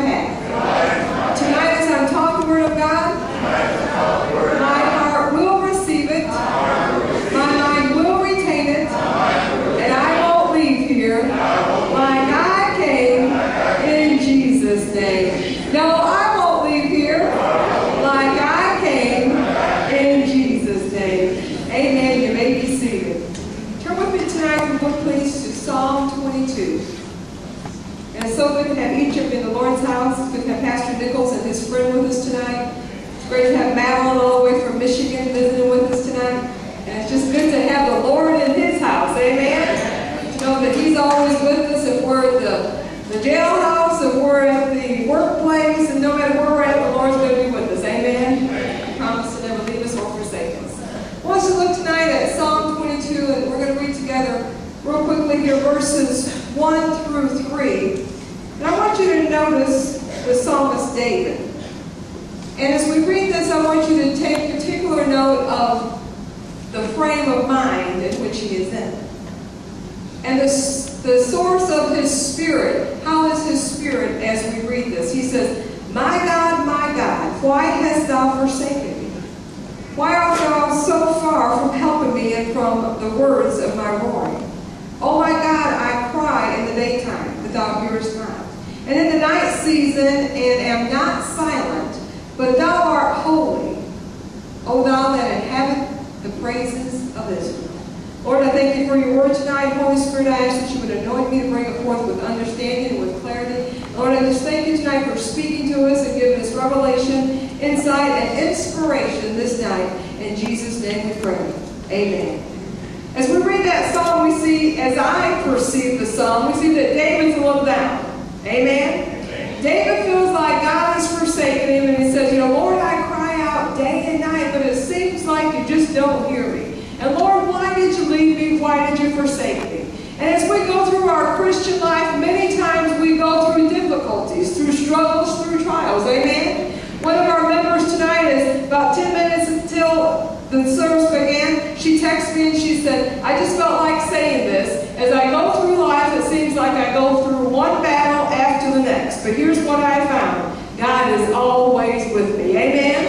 path. Tonight as I'm taught the Word of God, my heart will receive it, my mind will retain it, and I won't leave here like I came in Jesus' name. No, I won't leave here like I came in Jesus' name. Amen. You may be seated. Turn with me tonight, if you would please, to Psalm 22. And it's so good to have each of you in the Lord's house. It's good to have Pastor Nichols and his friend with us tonight. It's great to have Madeline all the way from Michigan visiting with us tonight. And it's just good to have the Lord in his house. Amen. To know that he's always with us if we're at the jailhouse, if we're at the workplace, and no matter where we're at, the Lord's going to be with us. Amen. He promised to never leave us or forsake us. I want us to look tonight at Psalm 22, and we're going to read together real quickly here verses 1 through 3. And I want you to notice the psalmist David. And as we read this, I want you to take particular note of the frame of mind in which he is in. And the source of his spirit. How is his spirit as we read this? He says, my God, why hast thou forsaken me? Why art thou so far from helping me and from the words of my roaring? Oh my God, I cry in the daytime, but thou hearest not. And in the night season, and am not silent, but thou art holy, O thou that inhabit the praises of Israel. Lord, I thank you for your word tonight. Holy Spirit, I ask that you would anoint me to bring it forth with understanding and with clarity. Lord, I just thank you tonight for speaking to us and giving us revelation, insight, and inspiration this night. In Jesus' name we pray. Amen. As we read that psalm, we see, as I perceive the psalm, we see that David's a little down. Amen? David feels like God has forsaken him, and he says, Lord, I cry out day and night, but it seems like you just don't hear me. And Lord, why did you leave me? Why did you forsake me? And as we go through our Christian life, many times we go through difficulties, through struggles, through trials. Amen? One of our members tonight is about 10 minutes until the service began. She texted me and she said, I just felt like saying this. As I go through life, it seems like I go through one battle after the next. But here's what I found. God is always with me. Amen?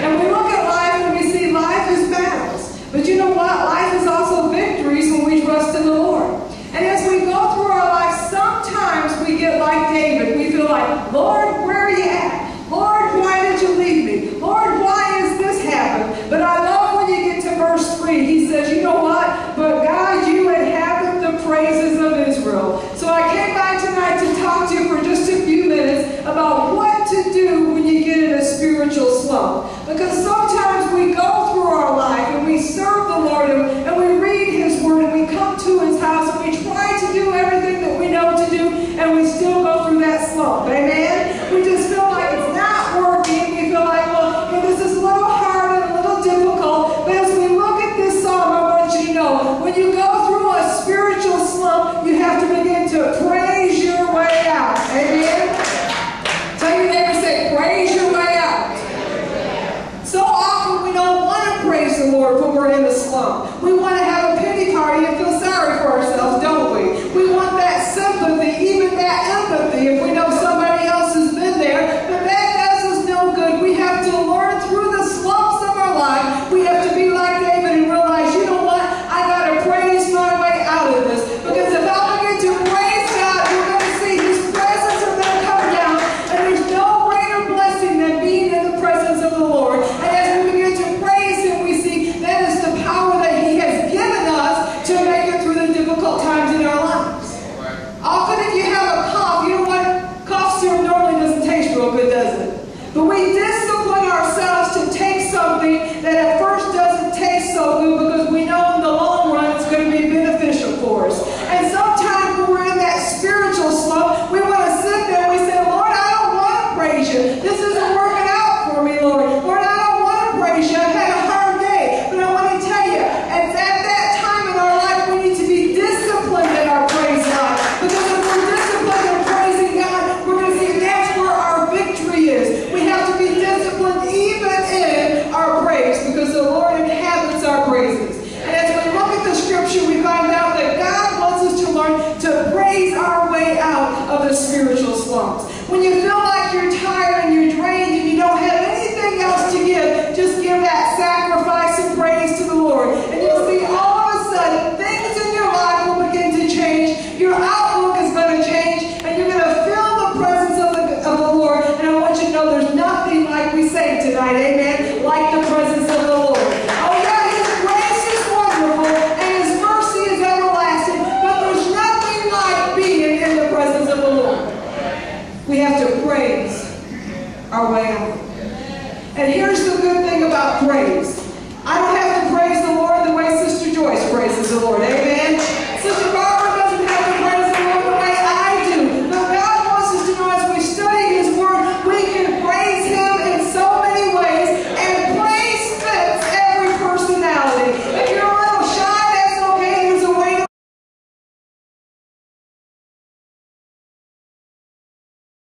And we look at life and we see life is battles. But you know what? Life is also victories when we trust in the Lord. And as we go through our life, sometimes we get like David. We feel like, Lord, where are you at? Lord, why did you leave me? Lord, why has this happened? But I love when you get to verse 3. He says, you know what? But God, you inhabit the praises of Israel. So I came by tonight to talk to you for just a few minutes about what to do when you get in a spiritual slump. Because sometimes we go through our life and we serve the Lord and we read His Word and we come to His house and we try to do everything that we know to do and we still go through that slump. Amen? We just feel like it's not working. We feel like, well, this is a little hard and a little difficult. But as we look at this psalm, I want you to know, when you go through a spiritual slump, you have to begin to praise your way out. Amen? Tell your neighbor, say, praise your way out. So often we don't want to praise the Lord when we're in a slump. We tonight, amen, like the presence of the Lord. Oh yeah, His grace is wonderful and His mercy is everlasting, but there's nothing like being in the presence of the Lord. We have to praise our way out. And here's the good thing about praise.